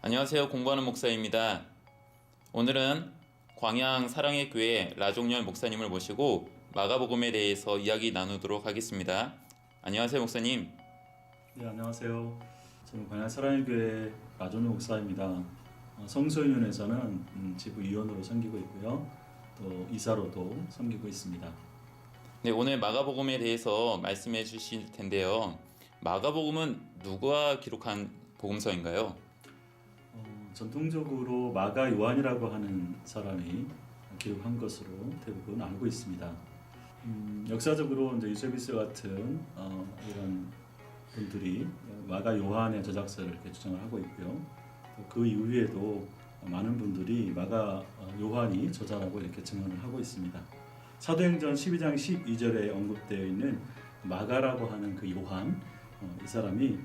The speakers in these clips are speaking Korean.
안녕하세요. 공부하는 목사입니다. 오늘은 광양 사랑의 교회 라종열 목사님을 모시고 마가복음에 대해서 이야기 나누도록 하겠습니다. 안녕하세요, 목사님. 네, 안녕하세요. 저는 광양 사랑의 교회 라종열 목사입니다. 성소윤회에서는 지부위원으로 섬기고 있고요. 또 이사로도 섬기고 있습니다. 네, 오늘 마가복음에 대해서 말씀해 주실 텐데요. 마가복음은 누가 기록한 복음서인가요? 전통적으로 마가 요한이라고 하는 사람이 기록한 것으로 대부분 알고 있습니다. 역사적으로 이제 유세비스 같은 이런 분들이 마가 요한의 저작서를 이렇게 주장을 하고 있고요. 그 이후에도 많은 분들이 마가 요한이 저자라고 이렇게 증언을 하고 있습니다. 사도행전 12장 12절에 언급되어 있는 마가라고 하는 그 요한, 이 사람이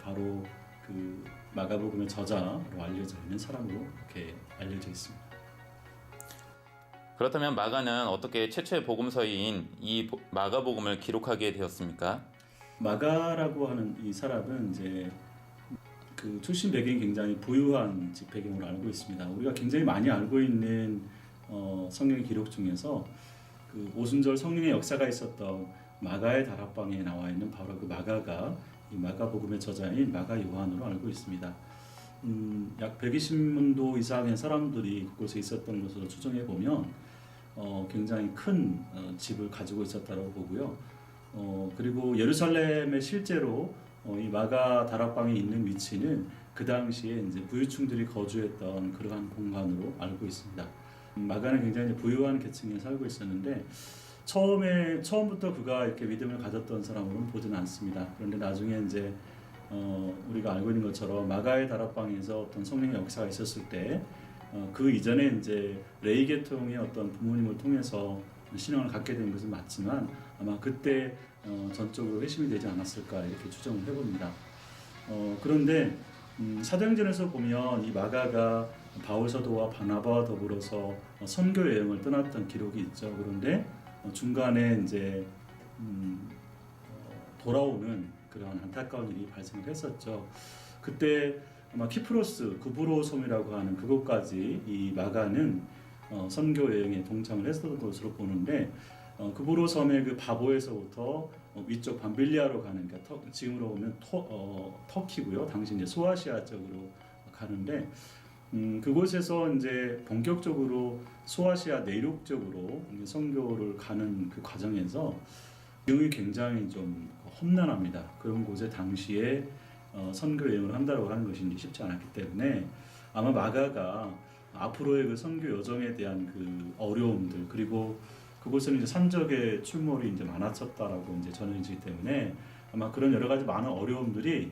바로 그 마가복음의 저자로 알려져 있는 사람으로 이렇게 알려져 있습니다. 그렇다면 마가는 어떻게 최초의 복음서인 이 마가복음을 기록하게 되었습니까? 마가라고 하는 이 사람은 이제 그 출신 배경이 굉장히 부유한 집 배경으로 알고 있습니다. 우리가 굉장히 많이 알고 있는 성경 기록 중에서 그 오순절 성령의 역사가 있었던 마가의 다락방에 나와 있는 바로 그 마가가 이 마가복음의 저자인 마가 요한으로 알고 있습니다. 약 120문도 이상의 사람들이 그곳에 있었던 것으로 추정해 보면 굉장히 큰 집을 가지고 있었다고 보고요. 그리고 예루살렘에 실제로 이 마가 다락방에 있는 위치는 그 당시에 이제 부유층들이 거주했던 그러한 공간으로 알고 있습니다. 마가는 굉장히 부유한 계층에 살고 있었는데 처음부터 그가 이렇게 믿음을 가졌던 사람으로는 보지는 않습니다. 그런데 나중에 이제 우리가 알고 있는 것처럼 마가의 다락방에서 어떤 성령의 역사가 있었을 때 그 이전에 이제 레위 계통의 어떤 부모님을 통해서 신앙을 갖게 된 것은 맞지만 아마 그때 전적으로 회심이 되지 않았을까 이렇게 추정을 해봅니다. 그런데 사도행전에서 보면 이 마가가 바울 사도와 바나바와 더불어서 선교 여행을 떠났던 기록이 있죠. 그런데 중간에 이제 돌아오는 그런 안타까운 일이 발생을 했었죠. 그때 아마 키프로스 구브로 섬이라고 하는 그곳까지 이 마가는 선교 여행에 동참을 했었던 것으로 보는데 구브로 섬의 그 바보에서부터 위쪽 밤빌리아로 가는 그러니까 지금으로 보면 터키고요. 당시 이제 소아시아 쪽으로 가는데 그곳에서 이제 본격적으로 소아시아 내륙 쪽으로 선교를 가는 그 과정에서 비용이 굉장히 좀 험난합니다. 그런 곳에 당시에 선교 여행을 한다고 하는 것이 이제 쉽지 않았기 때문에 아마 마가가 앞으로의 그 선교 여정에 대한 그 어려움들 그리고 그곳에는 이제 산적의 출몰이 이제 많아졌다라고 이제 전해지기 때문에 아마 그런 여러 가지 많은 어려움들이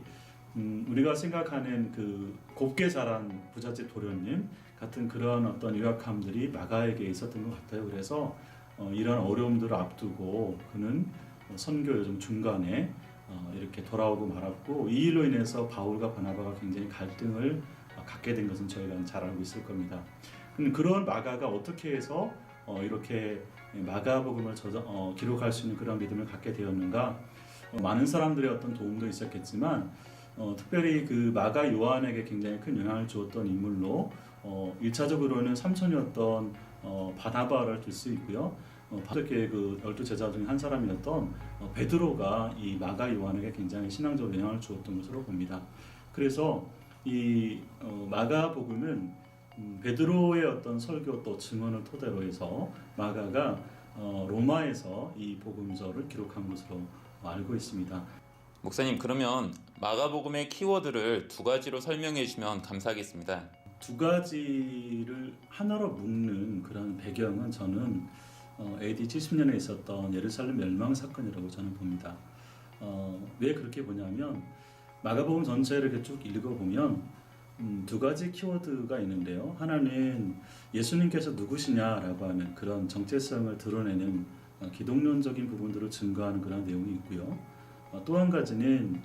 우리가 생각하는 그 곱게 자란 부잣집 도련님 같은 그런 어떤 유약함들이 마가에게 있었던 것 같아요. 그래서 이런 어려움들을 앞두고 그는 선교 여정 중간에 이렇게 돌아오고 말았고 이 일로 인해서 바울과 바나바가 굉장히 갈등을 갖게 된 것은 저희가 잘 알고 있을 겁니다. 그런 마가가 어떻게 해서 이렇게 마가복음을 기록할 수 있는 그런 믿음을 갖게 되었는가? 많은 사람들의 어떤 도움도 있었겠지만 특별히 그 마가 요한에게 굉장히 큰 영향을 주었던 인물로 1차적으로는 삼촌이었던 바나바를 들 수 있고요. 바르게 그 12제자 중에 한 사람이었던 베드로가 이 마가 요한에게 굉장히 신앙적 영향을 주었던 것으로 봅니다. 그래서 이 마가복음은 베드로의 어떤 설교 또 증언을 토대로 해서 마가가 로마에서 이 복음서를 기록한 것으로 알고 있습니다. 목사님, 그러면 마가복음의 키워드를 두 가지로 설명해 주시면 감사하겠습니다. 두 가지를 하나로 묶는 그런 배경은 저는 AD 70년에 있었던 예루살렘 멸망 사건이라고 저는 봅니다. 왜 그렇게 보냐면 마가복음 전체를 이렇게 쭉 읽어보면 두 가지 키워드가 있는데요. 하나는 예수님께서 누구시냐라고 하는 그런 정체성을 드러내는 기독론적인 부분들을 증거하는 그런 내용이 있고요. 또 한 가지는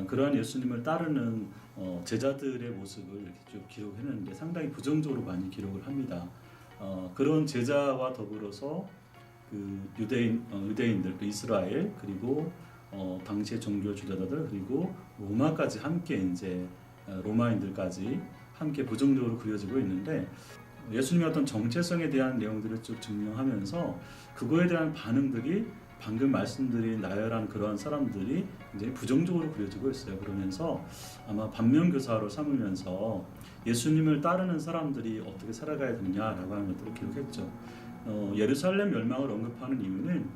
그러한 예수님을 따르는 제자들의 모습을 이렇게 쭉 기록했는데 상당히 부정적으로 많이 기록을 합니다. 그런 제자와 더불어서 그 유대인들, 그 이스라엘 그리고 당시의 종교 지도자들 그리고 로마까지 함께 이제 로마인들까지 함께 부정적으로 그려지고 있는데 예수님의 어떤 정체성에 대한 내용들을 쭉 증명하면서 그거에 대한 반응들이 방금 말씀드린 나열한 그러한 사람들이 굉장히 부정적으로 그려지고 있어요. 그러면서 아마 반면교사로 삼으면서 예수님을 따르는 사람들이 어떻게 살아가야 되느냐라고 하는 것들을 기록했죠. 예루살렘 멸망을 언급하는 이유는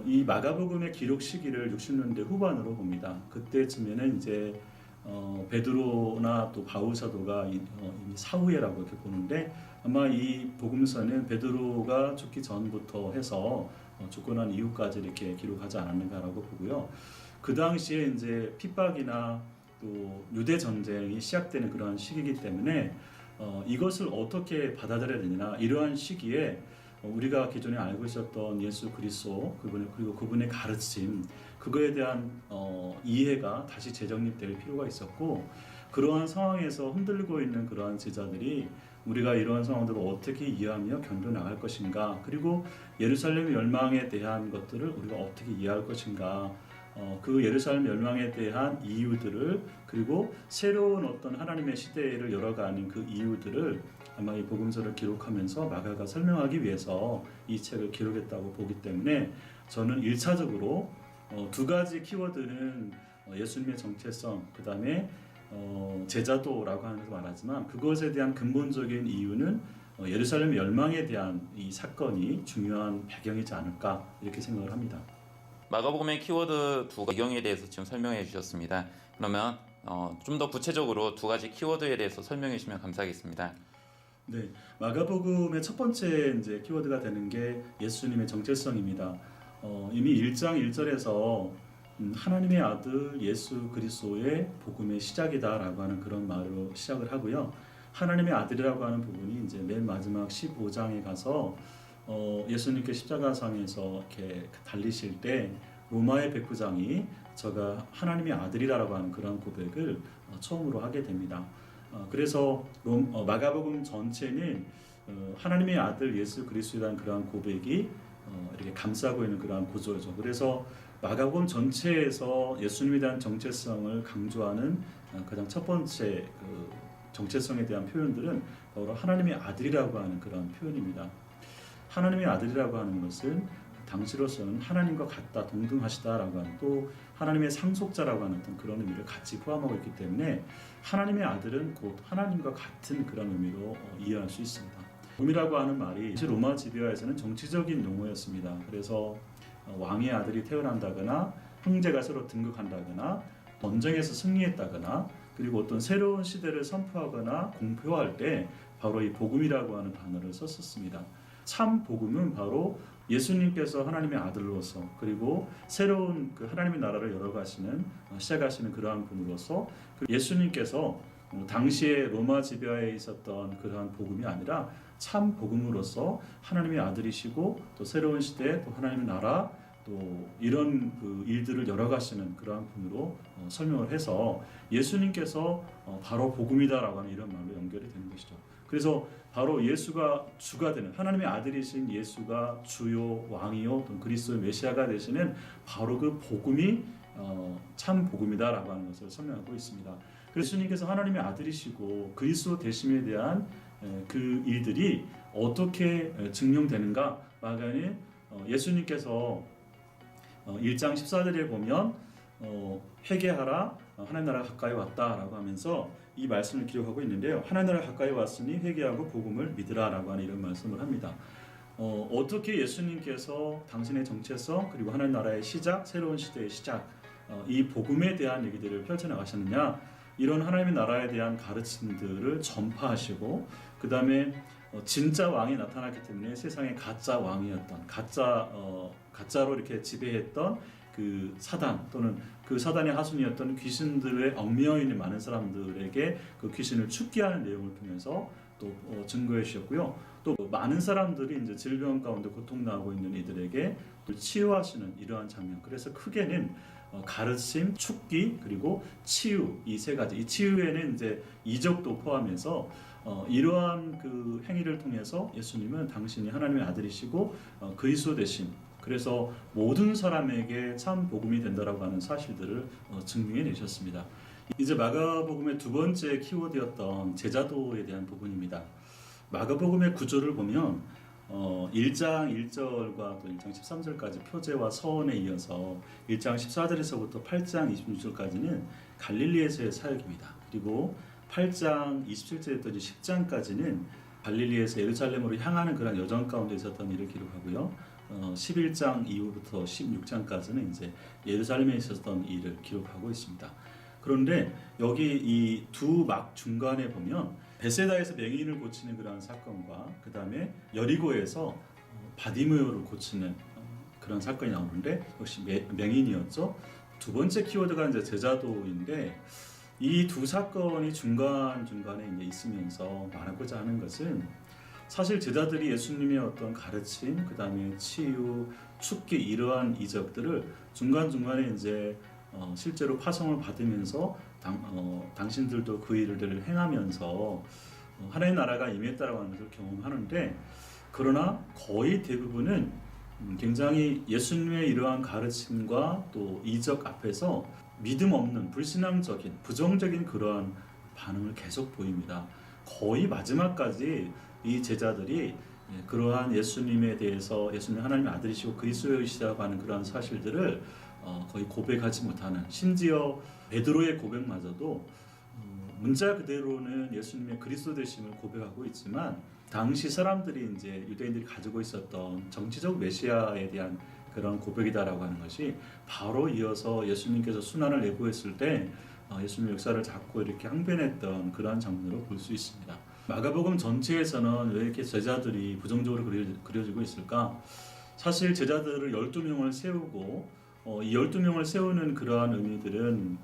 이 마가복음의 기록 시기를 60년대 후반으로 봅니다. 그때쯤에는 이제 베드로나 또 바울 사도가 이미 사후에라고 이렇게 보는데 아마 이 복음서는 베드로가 죽기 전부터 해서 죽고 난 이후까지 이렇게 기록하지 않았는가라고 보고요. 그 당시에 이제 핍박이나 또 유대 전쟁이 시작되는 그러한 시기이기 때문에 이것을 어떻게 받아들여야 되느냐 이러한 시기에 우리가 기존에 알고 있었던 예수 그리스도 그리고 그분의 가르침 그거에 대한 이해가 다시 재정립될 필요가 있었고 그러한 상황에서 흔들리고 있는 그러한 제자들이 우리가 이러한 상황들을 어떻게 이해하며 견뎌나갈 것인가 그리고 예루살렘 멸망에 대한 것들을 우리가 어떻게 이해할 것인가 그 예루살렘 멸망에 대한 이유들을 그리고 새로운 어떤 하나님의 시대를 열어가는 그 이유들을 아마 이 복음서를 기록하면서 마가가 설명하기 위해서 이 책을 기록했다고 보기 때문에 저는 1차적으로 두 가지 키워드는 예수님의 정체성 그 다음에 제자도라고 하면서 말하지만 그것에 대한 근본적인 이유는 예루살렘 멸망에 대한 이 사건이 중요한 배경이지 않을까 이렇게 생각을 합니다. 마가복음의 키워드 두 배경에 대해서 지금 설명해 주셨습니다. 그러면 좀 더 구체적으로 두 가지 키워드에 대해서 설명해 주시면 감사하겠습니다. 네, 마가복음의 첫 번째 이제 키워드가 되는 게 예수님의 정체성입니다. 이미 1장 1절에서 하나님의 아들 예수 그리스도의 복음의 시작이다라고 하는 그런 말로 시작을 하고요. 하나님의 아들이라고 하는 부분이 이제 맨 마지막 15장에 가서 예수님께 십자가상에서 이렇게 달리실 때 로마의 백부장이 저가 하나님의 아들이라고 하는 그런 고백을 처음으로 하게 됩니다. 그래서 마가복음 전체는 하나님의 아들 예수 그리스도라는 그러한 고백이 이렇게 감싸고 있는 그러한 구조죠. 그래서 마가복음 전체에서 예수님에 대한 정체성을 강조하는 가장 첫 번째 그 정체성에 대한 표현들은 바로 하나님의 아들이라고 하는 그런 표현입니다. 하나님의 아들이라고 하는 것은 당시로서는 하나님과 같다, 동등하시다라고 하는 또 하나님의 상속자라고 하는 어떤 그런 의미를 같이 포함하고 있기 때문에 하나님의 아들은 곧 하나님과 같은 그런 의미로 이해할 수 있습니다. 복음이라고 하는 말이 로마 지배하에서는 정치적인 용어였습니다. 그래서 왕의 아들이 태어난다거나 형제가 서로 등극한다거나 전쟁에서 승리했다거나 그리고 어떤 새로운 시대를 선포하거나 공표할 때 바로 이 복음이라고 하는 단어를 썼었습니다. 참 복음은 바로 예수님께서 하나님의 아들로서 그리고 새로운 그 하나님의 나라를 열어가시는 시작하시는 그러한 분으로서 예수님께서 당시에 로마 지배하에 있었던 그러한 복음이 아니라 참 복음으로서 하나님의 아들이시고 또 새로운 시대 또 하나님의 나라 또 이런 그 일들을 열어가시는 그러한 분으로 설명을 해서 예수님께서 바로 복음이다라고 하는 이런 말로 연결이 되는 것이죠. 그래서 바로 예수가 주가 되는 하나님의 아들이신 예수가 주요 왕이요 또 그리스도의 메시아가 되시는 바로 그 복음이 참 복음이다라고 하는 것을 설명하고 있습니다. 그래서 예수님께서 하나님의 아들이시고 그리스도 되심에 대한 그 일들이 어떻게 증명되는가? 마가는 예수님께서 1장 14절에 보면 회개하라 하나님 나라가 가까이 왔다라고 하면서 이 말씀을 기록하고 있는데요. 하나님 나라가 가까이 왔으니 회개하고 복음을 믿으라라고 하는 이런 말씀을 합니다. 어떻게 예수님께서 당신의 정체성 그리고 하나님 나라의 시작, 새로운 시대의 시작 이 복음에 대한 얘기들을 펼쳐나가셨느냐 이런 하나님의 나라에 대한 가르침들을 전파하시고 그 다음에 진짜 왕이 나타났기 때문에 세상에 가짜 왕이었던 가짜로 이렇게 지배했던 그 사단 또는 그 사단의 하순이었던 귀신들의 얽매여 있는 많은 사람들에게 그 귀신을 축기하는 내용을 통해서 또 증거해 주셨고요. 또 많은 사람들이 이제 질병 가운데 고통당하고 있는 이들에게 치유하시는 이러한 장면. 그래서 크게는 가르침, 축기 그리고 치유 이 세 가지. 이 치유에는 이제 이적도 포함해서 이러한 그 행위를 통해서 예수님은 당신이 하나님의 아들이시고 그리스도 되신 그래서 모든 사람에게 참 복음이 된다라고 하는 사실들을 증명해 내셨습니다. 이제 마가복음의 두 번째 키워드였던 제자도에 대한 부분입니다. 마가복음의 구조를 보면 1장 1절과 또 1장 13절까지 표제와 서원에 이어서 1장 14절에서부터 8장 26절까지는 갈릴리에서의 사역입니다. 그리고 8장 27절부터 10장까지는 갈릴리에서 예루살렘으로 향하는 그런 여정 가운데 있었던 일을 기록하고요. 11장 이후부터 16장까지는 이제 예루살렘에 있었던 일을 기록하고 있습니다. 그런데 여기 이 두 막 중간에 보면 베세다에서 맹인을 고치는 그런 사건과 그 다음에 여리고에서 바디메오를 고치는 그런 사건이 나오는데 역시 맹인이었죠. 두 번째 키워드가 이제 제자도인데 이 두 사건이 중간중간에 이제 있으면서 말하고자 하는 것은 사실 제자들이 예수님의 어떤 가르침, 그 다음에 치유, 축기 이러한 이적들을 중간중간에 이제 실제로 파송을 받으면서 당신들도 그 일들을 행하면서 하나님의 나라가 임했다라고 하는 것을 경험하는데 그러나 거의 대부분은 굉장히 예수님의 이러한 가르침과 또 이적 앞에서 믿음 없는 불신앙적인 부정적인 그러한 반응을 계속 보입니다. 거의 마지막까지 이 제자들이 그러한 예수님에 대해서 예수님 하나님의 아들이시고 그리스도이시라고 하는 그러한 사실들을 거의 고백하지 못하는, 심지어 베드로의 고백마저도 문자 그대로는 예수님의 그리스도 되심을 고백하고 있지만 당시 사람들이 이제 유대인들이 가지고 있었던 정치적 메시아에 대한 그런 고백이다라고 하는 것이 바로 이어서 예수님께서 순환을 예고했을 때 예수님의 역사를 잡고 이렇게 항변했던 그러한 장면으로 볼 수 있습니다. 마가복음 전체에서는 왜 이렇게 제자들이 부정적으로 그려지고 있을까? 사실 제자들을 12명을 세우고 이 12명을 세우는 그러한 의미들은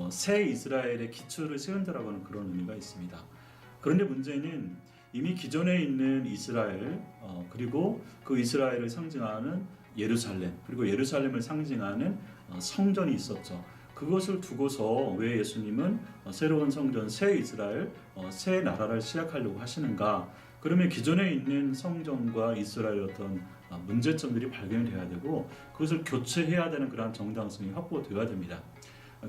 새 이스라엘의 기초를 세운다라고 하는 그런 의미가 있습니다. 그런데 문제는 이미 기존에 있는 이스라엘 그리고 그 이스라엘을 상징하는 예루살렘 그리고 예루살렘을 상징하는 성전이 있었죠. 그것을 두고서 왜 예수님은 새로운 성전, 새 이스라엘, 새 나라를 시작하려고 하시는가? 그러면 기존에 있는 성전과 이스라엘의 어떤 문제점들이 발견돼야 되고 그것을 교체해야 되는 그러한 정당성이 확보되어야 됩니다.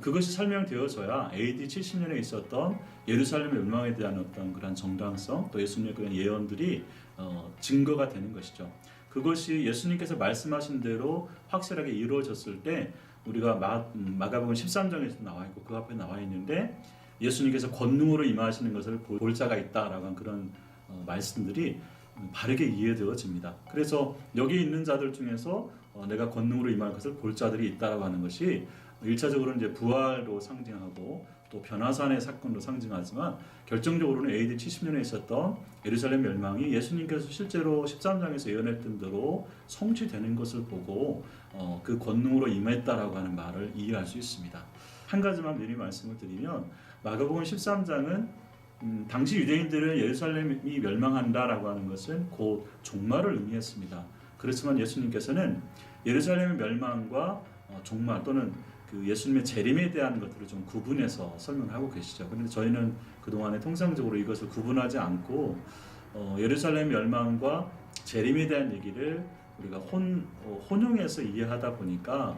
그것이 설명되어져야 AD 70년에 있었던 예루살렘 멸망에 대한 어떤 그런 정당성 또 예수님의 그런 예언들이 증거가 되는 것이죠. 그것이 예수님께서 말씀하신 대로 확실하게 이루어졌을 때 우리가 마가복음 13장에서 나와 있고 그 앞에 나와 있는데 예수님께서 권능으로 임하시는 것을 볼 자가 있다라고 한 그런 말씀들이 바르게 이해되어집니다. 그래서 여기 있는 자들 중에서 내가 권능으로 임할 것을 볼 자들이 있다라고 하는 것이 1차적으로는 이제 부활로 상징하고 또 변화산의 사건도 상징하지만 결정적으로는 AD 70년에 있었던 예루살렘 멸망이 예수님께서 실제로 13장에서 예언했던 대로 성취되는 것을 보고 그 권능으로 임했다라고 하는 말을 이해할 수 있습니다. 한 가지만 미리 말씀을 드리면 마가복음 13장은 당시 유대인들은 예루살렘이 멸망한다라고 하는 것은 곧 종말을 의미했습니다. 그렇지만 예수님께서는 예루살렘의 멸망과 종말 또는 그 예수님의 재림에 대한 것들을 좀 구분해서 설명하고 계시죠. 그런데 저희는 그동안에 통상적으로 이것을 구분하지 않고 예루살렘 멸망과 재림에 대한 얘기를 우리가 혼용해서 이해하다 보니까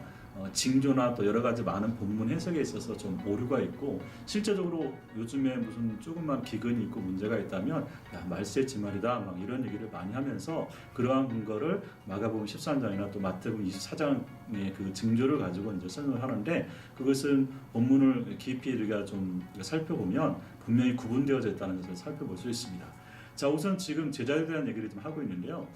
징조나 또 여러 가지 많은 본문 해석에 있어서 좀 오류가 있고 실제적으로 요즘에 무슨 조금만 기근이 있고 문제가 있다면 야 말세의 지말이다 막 이런 얘기를 많이 하면서 그러한 근거를 마가복음 13장이나 또 마태복음 24장의 그 징조를 가지고 이제 설명을 하는데 그것은 본문을 깊이 우리가 좀 살펴보면 분명히 구분되어져 있다는 것을 살펴볼 수 있습니다. 자 우선 지금 제자에 대한 얘기를 좀 하고 있는데요.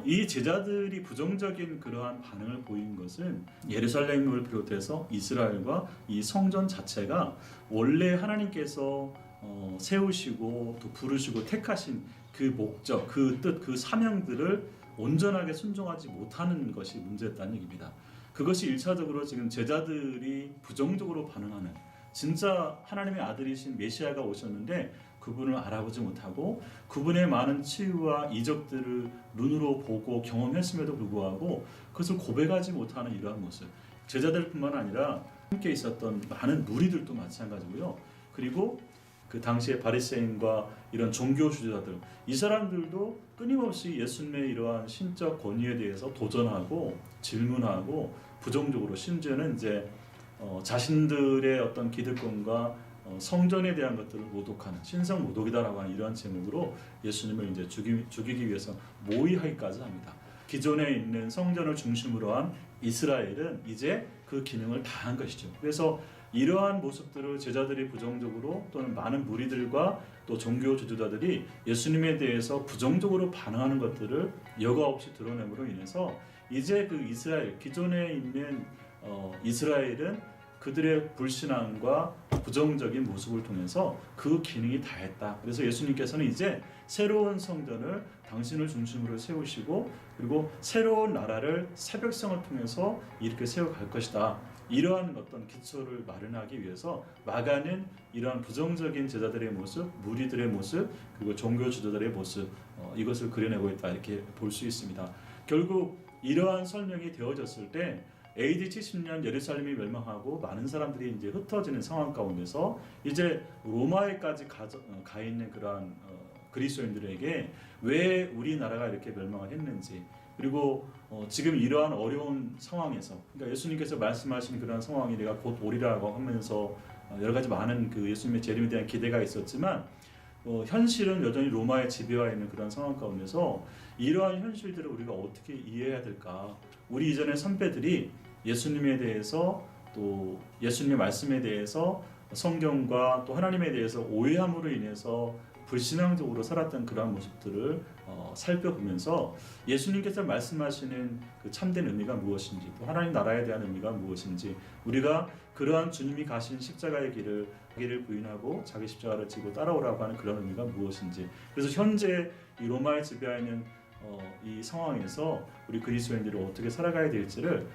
이 제자들이 부정적인 그러한 반응을 보인 것은 예루살렘을 비롯해서 이스라엘과 이 성전 자체가 원래 하나님께서 세우시고 또 부르시고 택하신 그 목적, 그 뜻, 그 사명들을 온전하게 순종하지 못하는 것이 문제였다는 얘기입니다. 그것이 1차적으로 지금 제자들이 부정적으로 반응하는 진짜 하나님의 아들이신 메시아가 오셨는데 그분을 알아보지 못하고 그분의 많은 치유와 이적들을 눈으로 보고 경험했음에도 불구하고 그것을 고백하지 못하는 이러한 모습. 제자들뿐만 아니라 함께 있었던 많은 무리들도 마찬가지고요. 그리고 그 당시의 바리새인과 이런 종교 주자들 이 사람들도 끊임없이 예수님의 이러한 신적 권위에 대해서 도전하고 질문하고 부정적으로 심지어는 이제 자신들의 어떤 기득권과 성전에 대한 것들을 모독하는 신성 모독이다라고 하는 이러한 제목으로 예수님을 이제 죽이기 위해서 모의하기까지 합니다. 기존에 있는 성전을 중심으로 한 이스라엘은 이제 그 기능을 다한 것이죠. 그래서 이러한 모습들을 제자들이 부정적으로 또는 많은 무리들과 또 종교 지도자들이 예수님에 대해서 부정적으로 반응하는 것들을 여과 없이 드러냄으로 인해서 이제 그 이스라엘 기존에 있는 이스라엘은 그들의 불신앙과 부정적인 모습을 통해서 그 기능이 다했다. 그래서 예수님께서는 이제 새로운 성전을 당신을 중심으로 세우시고 그리고 새로운 나라를 새 백성을 통해서 이렇게 세워갈 것이다. 이러한 어떤 기초를 마련하기 위해서 마가는 이러한 부정적인 제자들의 모습, 무리들의 모습, 그리고 종교 지도자들의 모습 이것을 그려내고 있다 이렇게 볼 수 있습니다. 결국 이러한 설명이 되어졌을 때 AD 70년 예루살렘이 멸망하고 많은 사람들이 이제 흩어지는 상황 가운데서 이제 로마에까지 가 있는 그러한 그리스도인들에게 왜 우리나라가 이렇게 멸망을 했는지 그리고 지금 이러한 어려운 상황에서 그러니까 예수님께서 말씀하신 그런 상황이 내가 곧 오리라고 하면서 여러 가지 많은 그 예수님의 재림에 대한 기대가 있었지만 현실은 여전히 로마의 지배하에 있는 그런 상황 가운데서 이러한 현실들을 우리가 어떻게 이해해야 될까? 우리 이전의 선배들이 예수님에 대해서 또 예수님의 말씀에 대해서 성경과 또 하나님에 대해서 오해함으로 인해서 불신앙적으로 살았던 그러한 모습들을 살펴보면서 예수님께서 말씀하시는 그 참된 의미가 무엇인지 또 하나님 나라에 대한 의미가 무엇인지 우리가 그러한 주님이 가신 십자가의 길을 자기를 부인하고 자기 십자가를 지고 따라오라고 하는 그런 의미가 무엇인지 그래서 현재 이 로마의 지배하에 있는 이 상황에서 우리 그리스도인들이 어떻게 살아가야 될지를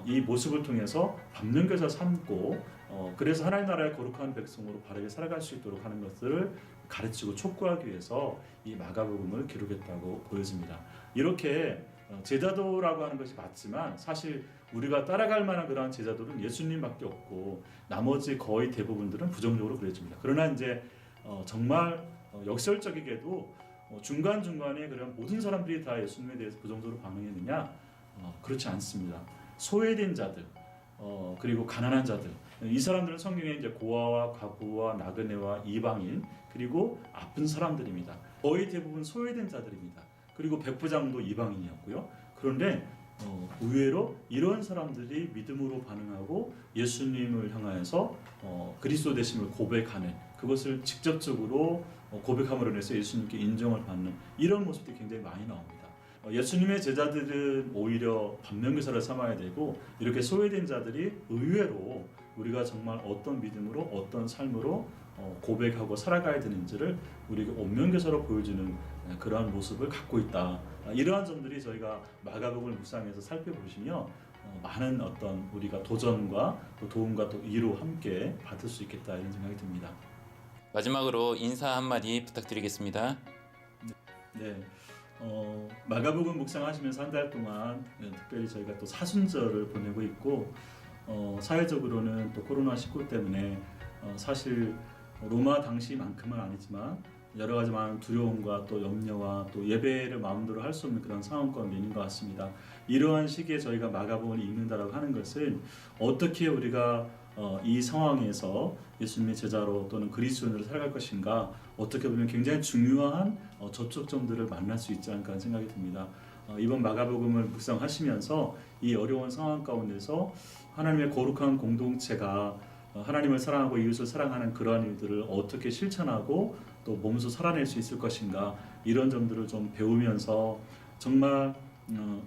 이 모습을 통해서 밤넘겨서 삼고 그래서 하나님 나라의 거룩한 백성으로 바르게 살아갈 수 있도록 하는 것들을 가르치고 촉구하기 위해서 이 마가복음을 기록했다고 보여집니다. 이렇게 제자도라고 하는 것이 맞지만 사실 우리가 따라갈 만한 그런 제자도는 예수님밖에 없고 나머지 거의 대부분들은 부정적으로 그려집니다. 그러나 이제 정말 역설적이게도 중간중간에 그런 모든 사람들이 다 예수님에 대해서 부정적으로 반응했느냐? 그렇지 않습니다. 소외된 자들, 그리고 가난한 자들, 이 사람들은 성경에 이제 고아와 과부와 나그네와 이방인 그리고 아픈 사람들입니다. 거의 대부분 소외된 자들입니다. 그리고 백부장도 이방인이었고요. 그런데 의외로 이런 사람들이 믿음으로 반응하고 예수님을 향하여서 그리스도 되심을 고백하는 그것을 직접적으로 고백함으로 인해서 예수님께 인정을 받는 이런 모습들이 굉장히 많이 나옵니다. 예수님의 제자들은 오히려 반면교사를 삼아야 되고 이렇게 소외된 자들이 의외로 우리가 정말 어떤 믿음으로 어떤 삶으로 고백하고 살아가야 되는지를 우리에게 온면교사로 보여주는 그러한 모습을 갖고 있다. 이러한 점들이 저희가 마가복음을 묵상해서 살펴보시면 많은 어떤 우리가 도전과 또 도움과 또 위로 함께 받을 수 있겠다 이런 생각이 듭니다. 마지막으로 인사 한마디 부탁드리겠습니다. 네. 마가복음 묵상하시면서 한 달 동안 특별히 저희가 또 사순절을 보내고 있고 사회적으로는 또 코로나19 때문에 사실 로마 당시만큼은 아니지만 여러 가지 많은 두려움과 또 염려와 또 예배를 마음대로 할 수 없는 그런 상황 가운데 있는 것 같습니다. 이러한 시기에 저희가 마가복음을 읽는다라고 하는 것은 어떻게 우리가 이 상황에서 예수님의 제자로 또는 그리스도인으로 살아갈 것인가 어떻게 보면 굉장히 중요한 접촉점들을 만날 수 있지 않을까 하는 생각이 듭니다. 이번 마가복음을 묵상하시면서 이 어려운 상황 가운데서 하나님의 거룩한 공동체가 하나님을 사랑하고 이웃을 사랑하는 그러한 일들을 어떻게 실천하고 또 몸소 살아낼 수 있을 것인가 이런 점들을 좀 배우면서 정말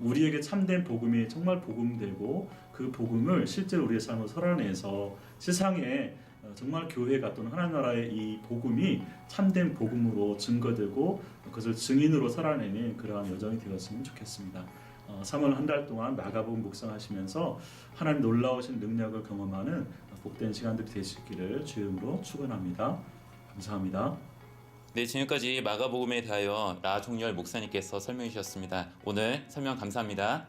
우리에게 참된 복음이 정말 복음되고 그 복음을 실제로 우리의 삶으로 살아내서 세상에 정말 교회가 또는 하나님 나라의 이 복음이 참된 복음으로 증거되고 그것을 증인으로 살아내는 그러한 여정이 되었으면 좋겠습니다. 3월 한 달 동안 마가복음 묵상하시면서 하나님 놀라우신 능력을 경험하는 복된 시간들이 되시기를 주님으로 축원합니다. 감사합니다. 네, 지금까지 마가복음에 대하여 라종열 목사님께서 설명해 주셨습니다. 오늘 설명 감사합니다.